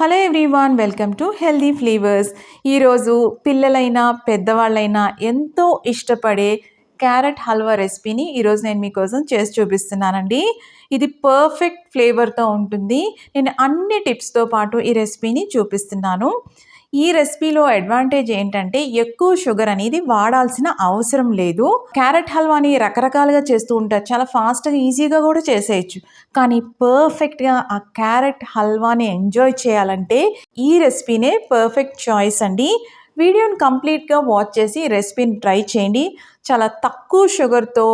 Hello everyone, welcome to healthy flavours. ఈరోజు పిల్లలైనా పెద్దవాళ్ళైనా ఎంతో ఇష్టపడే క్యారెట్ హల్వా రెసిపీని ఈరోజు నేను మీకోసం చేసి చూపిస్తున్నానండి. ఇది పర్ఫెక్ట్ ఫ్లేవర్తో ఉంటుంది. నేను అన్ని టిప్స్తో పాటు ఈ రెసిపీని చూపిస్తున్నాను. ఈ రెసిపీలో అడ్వాంటేజ్ ఏంటంటే ఎక్కువ షుగర్ అనేది వాడాల్సిన అవసరం లేదు. క్యారెట్ హల్వాని రకరకాలుగా చేస్తూ ఉంటారు, చాలా ఫాస్ట్గా ఈజీగా కూడా చేసేయచ్చు. కానీ పర్ఫెక్ట్గా ఆ క్యారెట్ హల్వాని ఎంజాయ్ చేయాలంటే ఈ రెసిపీనే పర్ఫెక్ట్ చాయిస్ అండి. వీడియోని కంప్లీట్గా వాచ్ చేసి రెసిపీని ట్రై చేయండి. చాలా తక్కువ షుగర్తో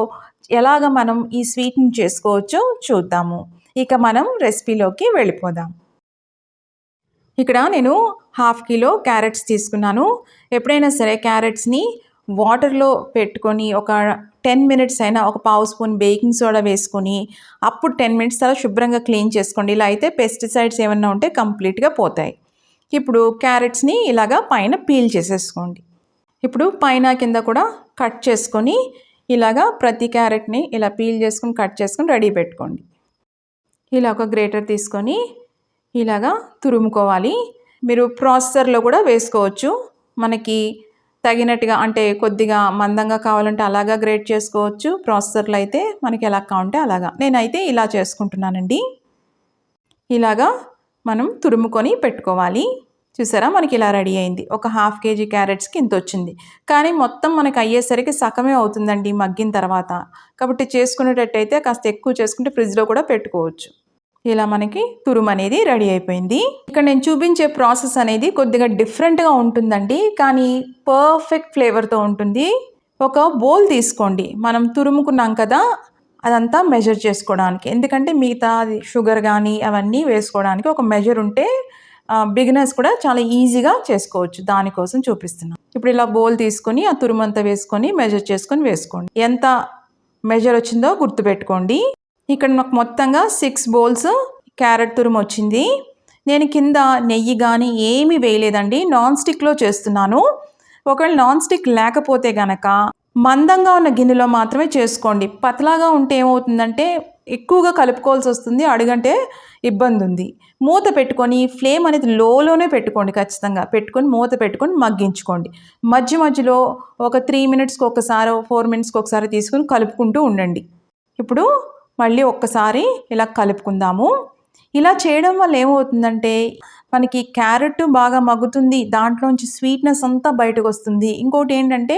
ఎలాగ మనం ఈ స్వీట్ని చేసుకోవచ్చో చూద్దాము. ఇక మనం రెసిపీలోకి వెళ్ళిపోదాం. ఇక్కడ నేను 1/2 కిలో క్యారెట్స్ తీసుకున్నాను. ఎప్పుడైనా సరే క్యారెట్స్ని వాటర్లో పెట్టుకొని ఒక 10 మినిట్స్ అయినా ఒక పావు స్పూన్ బేకింగ్ సోడా వేసుకొని అప్పుడు 10 మినిట్స్ తర్వాత శుభ్రంగా క్లీన్ చేసుకోండి. ఇలా అయితే పెస్టిసైడ్స్ ఏమన్నా ఉంటే కంప్లీట్గా పోతాయి. ఇప్పుడు క్యారెట్స్ని ఇలాగా పైన పీల్ చేసేసుకోండి. ఇప్పుడు పైన కింద కూడా కట్ చేసుకొని ఇలాగా ప్రతి క్యారెట్ని ఇలా పీల్ చేసుకొని కట్ చేసుకొని రెడీ పెట్టుకోండి. ఇలా ఒక గ్రేటర్ తీసుకొని ఇలాగా తురుముకోవాలి. మీరు ప్రాసెసర్లో కూడా వేసుకోవచ్చు, మనకి తగినట్టుగా. అంటే కొద్దిగా మందంగా కావాలంటే అలాగా గ్రేట్ చేసుకోవచ్చు. ప్రాసెసర్లో అయితే మనకి ఎలా కావాలంటే అలాగా. నేనైతే ఇలా చేసుకుంటున్నానండి. ఇలాగా మనం తురుముకొని పెట్టుకోవాలి. చూసారా, మనకి ఇలా రెడీ అయింది. ఒక 1/2 kg క్యారెట్స్కి ఇంత వచ్చింది. కానీ మొత్తం మనకి అయ్యేసరికి సగమే అవుతుందండి మగ్గిన తర్వాత. కాబట్టి చేసుకునేటట్టయితే కాస్త ఎక్కువ చేసుకుంటే ఫ్రిడ్జ్లో కూడా పెట్టుకోవచ్చు. ఇలా మనకి తురుము అనేది రెడీ అయిపోయింది. ఇక్కడ నేను చూపించే ప్రాసెస్ అనేది కొద్దిగా డిఫరెంట్గా ఉంటుందండి, కానీ పర్ఫెక్ట్ ఫ్లేవర్తో ఉంటుంది. ఒక బౌల్ తీసుకోండి. మనం తురుముకున్నాం కదా, అదంతా మెజర్ చేసుకోవడానికి. ఎందుకంటే మిగతా షుగర్ కానీ అవన్నీ వేసుకోవడానికి ఒక మెజర్ ఉంటే బిగినర్స్ కూడా చాలా ఈజీగా చేసుకోవచ్చు. దానికోసం చూపిస్తున్నాం. ఇప్పుడు ఇలా బౌల్ తీసుకొని ఆ తురుము అంతా వేసుకొని మెజర్ చేసుకొని వేసుకోండి. ఎంత మెజర్ వచ్చిందో గుర్తుపెట్టుకోండి. ఇక్కడ నాకు మొత్తంగా 6 బౌల్స్ క్యారెట్ తురుము వచ్చింది. నేను కింద నెయ్యి కానీ ఏమీ వేయలేదండి, నాన్ స్టిక్లో చేస్తున్నాను. ఒకవేళ నాన్ స్టిక్ లేకపోతే గనక మందంగా ఉన్న గిన్నెలో మాత్రమే చేసుకోండి. పతలాగా ఉంటే ఏమవుతుందంటే ఎక్కువగా కలుపుకోవాల్సి వస్తుంది, అడుగంటే ఇబ్బంది ఉంది. మూత పెట్టుకొని ఫ్లేమ్ అనేది లోలోనే పెట్టుకోండి. ఖచ్చితంగా పెట్టుకొని మూత పెట్టుకొని మగ్గించుకోండి. మధ్య మధ్యలో ఒక 3 మినిట్స్కి ఒకసారి 4 మినిట్స్కి ఒకసారి తీసుకొని కలుపుకుంటూ ఉండండి. ఇప్పుడు మళ్ళీ ఒక్కసారి ఇలా కలుపుకుందాము. ఇలా చేయడం వల్ల ఏమవుతుందంటే మనకి క్యారెట్ బాగా మగ్గుతుంది, దాంట్లోంచి స్వీట్నెస్ అంతా బయటకు వస్తుంది. ఇంకోటి ఏంటంటే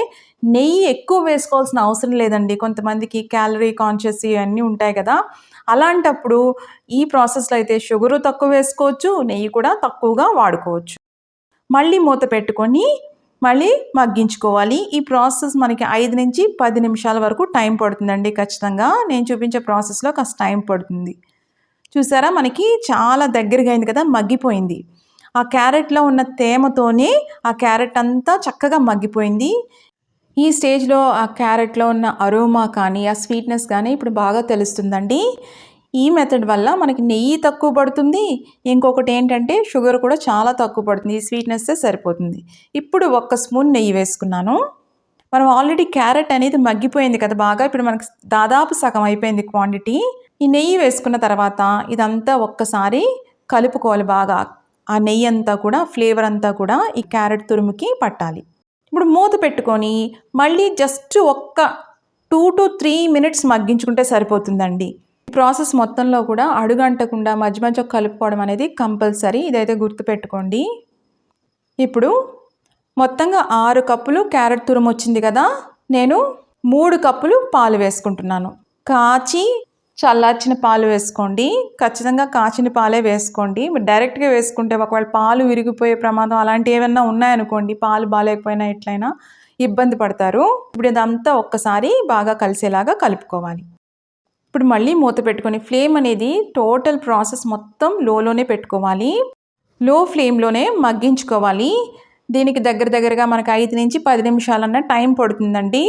నెయ్యి ఎక్కువ వేసుకోవాల్సిన అవసరం లేదండి. కొంతమందికి క్యాలరీ కాన్షియస్ ఇవన్నీ ఉంటాయి కదా, అలాంటప్పుడు ఈ ప్రాసెస్లో అయితే షుగరు తక్కువ వేసుకోవచ్చు, నెయ్యి కూడా తక్కువగా వాడుకోవచ్చు. మళ్ళీ మూత పెట్టుకొని మళ్ళీ మగ్గించుకోవాలి. ఈ ప్రాసెస్ మనకి 5 నుంచి 10 నిమిషాల వరకు టైం పడుతుందండి. ఖచ్చితంగా నేను చూపించే ప్రాసెస్లో కాస్త టైం పడుతుంది. చూసారా, మనకి చాలా దగ్గరగా అయింది కదా, మగ్గిపోయింది. ఆ క్యారెట్లో ఉన్న తేమతోనే ఆ క్యారెట్ అంతా చక్కగా మగ్గిపోయింది. ఈ స్టేజ్లో ఆ క్యారెట్లో ఉన్న అరోమా కానీ ఆ స్వీట్నెస్ కానీ ఇప్పుడు బాగా తెలుస్తుందండి. ఈ మెథడ్ వల్ల మనకి నెయ్యి తక్కువ పడుతుంది. ఇంకొకటి ఏంటంటే షుగర్ కూడా చాలా తక్కువ పడుతుంది. ఈ స్వీట్నెస్సే సరిపోతుంది. ఇప్పుడు 1 స్పూన్ నెయ్యి వేసుకున్నాను. మనం ఆల్రెడీ క్యారెట్ అనేది మగ్గిపోయింది కదా బాగా, ఇప్పుడు మనకి దాదాపు సగం అయిపోయింది క్వాంటిటీ. ఈ నెయ్యి వేసుకున్న తర్వాత ఇదంతా ఒక్కసారి కలుపుకోవాలి బాగా. ఆ నెయ్యి అంతా కూడా, ఫ్లేవర్ అంతా కూడా ఈ క్యారెట్ తురుముకి పట్టాలి. ఇప్పుడు మూత పెట్టుకొని మళ్ళీ జస్ట్ 2 to 3 మినిట్స్ మగ్గించుకుంటే సరిపోతుందండి. ప్రాసెస్ మొత్తంలో కూడా అడుగంటకుండా మధ్య మధ్య కలుపుకోవడం అనేది కంపల్సరీ, ఇదైతే గుర్తుపెట్టుకోండి. ఇప్పుడు మొత్తంగా 6 కప్పులు క్యారెట్ తురుము వచ్చింది కదా, నేను 3 కప్పులు పాలు వేసుకుంటున్నాను. కాచి చల్లార్చిన పాలు వేసుకోండి. ఖచ్చితంగా కాచిన పాలే వేసుకోండి. డైరెక్ట్గా వేసుకుంటే ఒకవేళ పాలు విరిగిపోయే ప్రమాదం అలాంటివి ఏమైనా ఉన్నాయనుకోండి, పాలు బాగాలేకపోయినా ఎట్లయినా ఇబ్బంది పడతారు. ఇప్పుడు ఇదంతా ఒక్కసారి బాగా కలిసేలాగా కలుపుకోవాలి. ఇప్పుడు మళ్ళీ మూత పెట్టుకొని ఫ్లేమ్ అనేది టోటల్ ప్రాసెస్ మొత్తం లోనే పెట్టుకోవాలి. లో ఫ్లేమ్లోనే మగ్గించుకోవాలి. దీనికి దగ్గరగా మనకు 5 నుంచి 10 నిమిషాలన్నా టైం పడుతుందండి.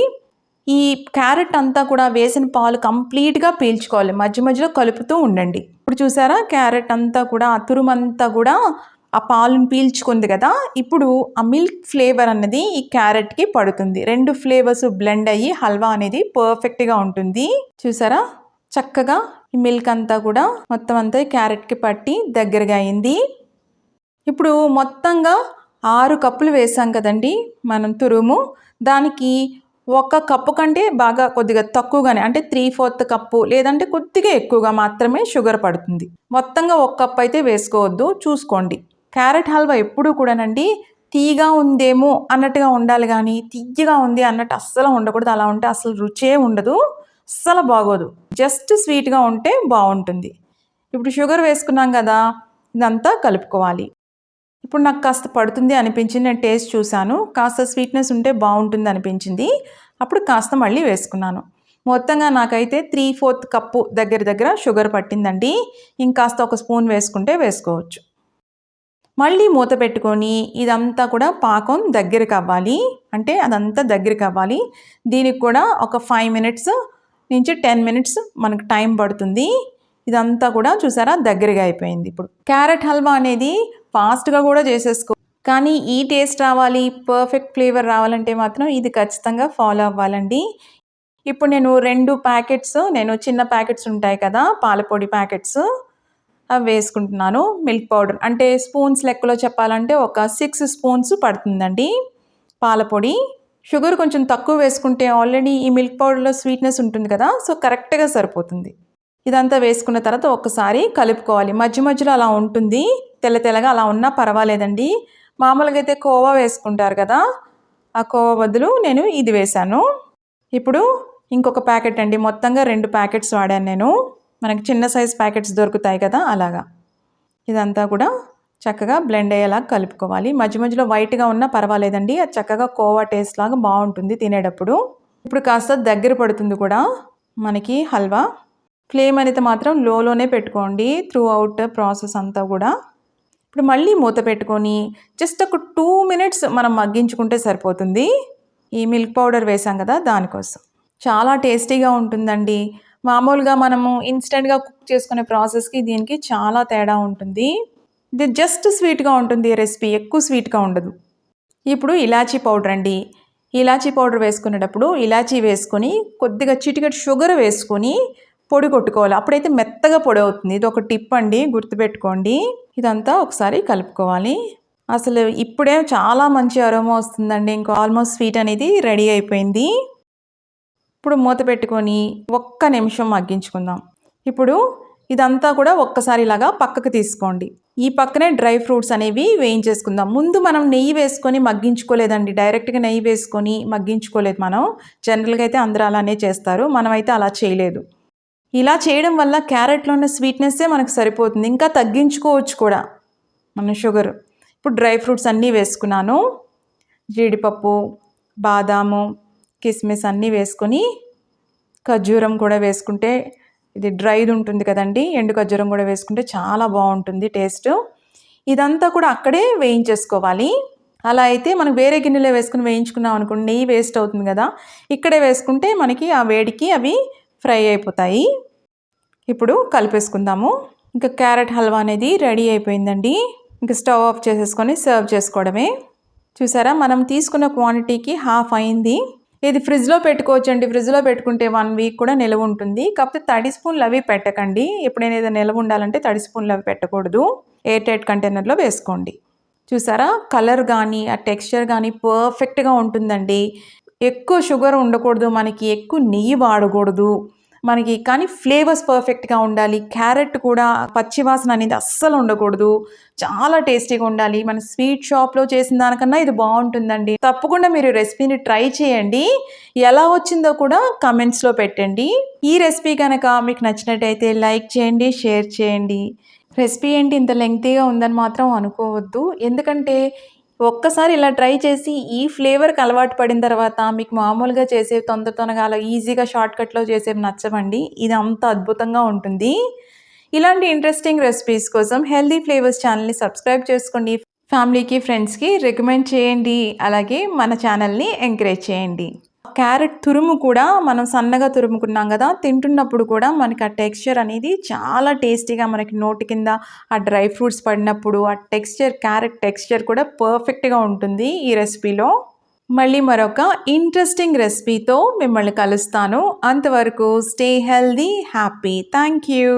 ఈ క్యారెట్ అంతా కూడా వేసిన పాలు కంప్లీట్గా పీల్చుకోవాలి. మధ్య మధ్యలో కలుపుతూ ఉండండి. ఇప్పుడు చూసారా, క్యారెట్ అంతా కూడా ఆ తురుమంతా కూడా ఆ పాలుని పీల్చుకుంది కదా, ఇప్పుడు ఆ మిల్క్ ఫ్లేవర్ అన్నది ఈ క్యారెట్కి పడుతుంది. 2 ఫ్లేవర్స్ బ్లెండ్ అయ్యి హల్వా అనేది పర్ఫెక్ట్గా ఉంటుంది. చూసారా, చక్కగా ఈ మిల్క్ అంతా కూడా మొత్తం అంతా క్యారెట్కి పట్టి దగ్గరగా అయింది. ఇప్పుడు మొత్తంగా 6 కప్పులు వేసాం కదండి మనం తురుము. దానికి 1 కప్పు కంటే బాగా కొద్దిగా తక్కువగానే అంటే 3/4 కప్పు లేదంటే కొద్దిగా ఎక్కువగా మాత్రమే షుగర్ పడుతుంది. మొత్తంగా 1 కప్ అయితే వేసుకోవద్దు, చూసుకోండి. క్యారెట్ హల్వా ఎప్పుడూ కూడానండి తీయగా ఉందేమో అన్నట్టుగా ఉండాలి గానీ, తియ్యగా ఉంది అన్నట్టు అస్సలు ఉండకూడదు. అలా ఉంటే అసలు రుచే ఉండదు. అస్సలు బాగోదు. జస్ట్ స్వీట్‌గా ఉంటే బావుంటుంది. ఇప్పుడు షుగర్ వేసుకున్నాం కదా! ఇదంతా కలుపుకోవాలి. ఇప్పుడు నాకు కాస్త పడుతుంది అనిపించింది. నేను టేస్ట్ చూశాను. కాస్త స్వీట్‌నెస్ ఉంటే బావుంటుంది అనిపించింది. అప్పుడు కాస్త మళ్ళీ వేసుకున్నాను. మొత్తంగా నాకైతే 3/4 కప్పు దగ్గర దగ్గర షుగర్ పట్టిందండి. ఇంకాస్త ఒక స్పూన్ వేసుకుంటే వేసుకోవచ్చు. మళ్ళీ మూత పెట్టుకొని ఇదంతా కూడా పాకం దగ్గరికి అవ్వాలి. అంటే అదంతా దగ్గరికి అవ్వాలి. దీనికి కూడా ఒక 5 మినిట్స్ నుంచి 10 మినిట్స్ మనకు టైం పడుతుంది. ఇదంతా కూడా చూసారా దగ్గరగా అయిపోయింది. ఇప్పుడు క్యారెట్ హల్వా అనేది ఫాస్ట్‌గా కూడా చేసేసుకో, కానీ ఈ టేస్ట్ రావాలి, పర్ఫెక్ట్ ఫ్లేవర్ రావాలంటే మాత్రం ఇది ఖచ్చితంగా ఫాలో అవ్వాలండి. ఇప్పుడు నేను 2 ప్యాకెట్స్ చిన్న ప్యాకెట్స్ ఉంటాయి కదా పాలపొడి ప్యాకెట్స్, అవి వేసుకుంటున్నాను. మిల్క్ పౌడర్ అంటే స్పూన్స్ లెక్కలో చెప్పాలంటే ఒక 6 స్పూన్స్ పడుతుందండి పాలపొడి. షుగర్ కొంచెం తక్కువ వేసుకుంటే ఆల్రెడీ ఈ మిల్క్ పౌడర్‌లో స్వీట్‌నెస్ ఉంటుంది కదా, సో కరెక్ట్‌గా సరిపోతుంది. ఇదంతా వేసుకున్న తర్వాత ఒక్కసారి కలుపుకోవాలి. మధ్య మధ్యలో అలా ఉంటుంది, తెల్ల తెల్లగా అలా ఉన్నా పర్వాలేదండి. మామూలుగా అయితే కోవా వేసుకుంటారు కదా, ఆ కోవా బదులు నేను ఇది వేశాను. ఇప్పుడు ఇంకొక ప్యాకెట్ అండి, మొత్తంగా 2 ప్యాకెట్స్ వాడాను నేను. మనకి చిన్న సైజ్ ప్యాకెట్స్ దొరుకుతాయి కదా అలాగా. ఇదంతా కూడా చక్కగా బ్లెండ్ అయ్యేలా కలుపుకోవాలి. మధ్య మధ్యలో వైట్‌గా ఉన్నా పర్వాలేదండి, అది చక్కగా కోవా టేస్ట్ లాగా బాగుంటుంది తినేటప్పుడు. ఇప్పుడు కాస్త దగ్గర పడుతుంది కూడా మనకి హల్వా. ఫ్లేమ్ అనేది మాత్రం లోలోనే పెట్టుకోండి త్రూ అవుట్ ప్రాసెస్ అంతా కూడా. ఇప్పుడు మళ్ళీ మూత పెట్టుకొని జస్ట్ ఒక 2 మినిట్స్ మనం మగ్గించుకుంటే సరిపోతుంది. ఈ మిల్క్ పౌడర్ వేసాం కదా దానికోసం. చాలా టేస్టీగా ఉంటుందండి. మామూలుగా మనము ఇన్స్టెంట్‌గా కుక్ చేసుకునే ప్రాసెస్‌కి దీనికి చాలా తేడా ఉంటుంది. ఇది జస్ట్ స్వీట్‌గా ఉంటుంది ఈ రెసిపీ, ఎక్కువ స్వీట్‌గా ఉండదు. ఇప్పుడు ఇలాచీ పౌడర్ అండి. ఇలాచీ పౌడర్ వేసుకునేటప్పుడు ఇలాచీ వేసుకొని కొద్దిగా చిటికెడు షుగర్ వేసుకొని పొడి కొట్టుకోవాలి. అప్పుడైతే మెత్తగా పొడి అవుతుంది. ఇది ఒక టిప్ అండి, గుర్తుపెట్టుకోండి. ఇదంతా ఒకసారి కలుపుకోవాలి. అసలు ఇప్పుడే చాలా మంచి అరోమా వస్తుందండి. ఇంకా ఆల్మోస్ట్ స్వీట్ అనేది రెడీ అయిపోయింది. ఇప్పుడు మూత పెట్టుకొని ఒక్క నిమిషం మగ్గించుకుందాం. ఇప్పుడు ఇదంతా కూడా ఒక్కసారి ఇలాగా పక్కకు తీసుకోండి. ఈ పక్కనే డ్రై ఫ్రూట్స్ అనేవి వేయించేసుకుందాం. ముందు మనం నెయ్యి వేసుకొని మగ్గించుకోలేదండి, డైరెక్ట్గా నెయ్యి వేసుకొని మగ్గించుకోలేదు మనం. జనరల్గా అయితే అందరూ అలానే చేస్తారు, మనమైతే అలా చేయలేదు. ఇలా చేయడం వల్ల క్యారెట్లో ఉన్న స్వీట్నెస్సే మనకు సరిపోతుంది, ఇంకా తగ్గించుకోవచ్చు కూడా మన షుగర్. ఇప్పుడు డ్రై ఫ్రూట్స్ అన్నీ వేసుకున్నాను. జీడిపప్పు, బాదాము, కిస్మిస్ అన్నీ వేసుకొని, ఖర్జూరం కూడా వేసుకుంటే, ఇది డ్రైది ఉంటుంది కదండి, ఎండు ఖర్జూరం కూడా వేసుకుంటే చాలా బాగుంటుంది టేస్ట్. ఇదంతా కూడా అక్కడే వేయించేసుకోవాలి. అలా అయితే మనం వేరే గిన్నెలో వేసుకుని వేయించుకున్నాం అనుకోండి, నెయ్యి వేస్ట్ అవుతుంది కదా, ఇక్కడే వేసుకుంటే మనకి ఆ వేడికి అవి ఫ్రై అయిపోతాయి. ఇప్పుడు కలిపేసుకుందాము. ఇంకా క్యారెట్ హల్వా అనేది రెడీ అయిపోయిందండి. ఇంకా స్టవ్ ఆఫ్ చేసేసుకొని సర్వ్ చేసుకోవడమే. చూసారా, మనం తీసుకున్న క్వాంటిటీకి హాఫ్ అయింది. ఇది ఫ్రిడ్జ్లో పెట్టుకోవచ్చండి. ఫ్రిడ్జ్లో పెట్టుకుంటే 1 వీక్ కూడా నిల్వ ఉంటుంది. కాకపోతే తడి స్పూన్లు అవి పెట్టకండి. ఎప్పుడైనా ఏదైనా నిల్వ ఉండాలంటే తడి స్పూన్లు అవి పెట్టకూడదు. ఎయిర్ టైట్ కంటైనర్లో వేసుకోండి. చూసారా, కలర్ కానీ ఆ టెక్స్చర్ కానీ పర్ఫెక్ట్గా ఉంటుందండి. ఎక్కువ షుగర్ ఉండకూడదు మనకి, ఎక్కువ నెయ్యి వాడకూడదు మనకి, కానీ ఫ్లేవర్స్ పర్ఫెక్ట్గా ఉండాలి. క్యారెట్ కూడా పచ్చివాసన అనేది అస్సలు ఉండకూడదు, చాలా టేస్టీగా ఉండాలి. మన స్వీట్ షాప్లో చేసిన దానికన్నా ఇది బాగుంటుందండి. తప్పకుండా మీరు రెసిపీని ట్రై చేయండి. ఎలా వచ్చిందో కూడా కమెంట్స్లో పెట్టండి. ఈ రెసిపీ కనుక మీకు నచ్చినట్టయితే లైక్ చేయండి, షేర్ చేయండి. రెసిపీ ఏంటి ఇంత లెంగ్తీగా ఉందని మాత్రం అనుకోవద్దు, ఎందుకంటే ఒక్కసారి ఇలా ట్రై చేసి ఈ ఫ్లేవర్కి అలవాటు పడిన తర్వాత మీకు మామూలుగా చేసేవి తొందరగా అలా ఈజీగా షార్ట్కట్లో చేసేవి నచ్చవండి. ఇది అంత అద్భుతంగా ఉంటుంది. ఇలాంటి ఇంట్రెస్టింగ్ రెసిపీస్ కోసం హెల్దీ ఫ్లేవర్స్ ఛానల్ని సబ్స్క్రైబ్ చేసుకోండి. ఫ్యామిలీకి, ఫ్రెండ్స్కి రికమెండ్ చేయండి. అలాగే మన ఛానల్ని ఎంకరేజ్ చేయండి. క్యారెట్ తురుము కూడా మనం సన్నగా తురుముకున్నాం కదా, తింటున్నప్పుడు కూడా మనకి ఆ టెక్స్చర్ అనేది చాలా టేస్టీగా మనకి నోటి కింద ఆ డ్రై ఫ్రూట్స్ పడినప్పుడు ఆ టెక్స్చర్, క్యారెట్ టెక్స్చర్ కూడా పర్ఫెక్ట్గా ఉంటుంది ఈ రెసిపీలో. మళ్ళీ మరొక ఇంట్రెస్టింగ్ రెసిపీతో మిమ్మల్ని కలుస్తాను. అంతవరకు stay healthy, happy. Thank you.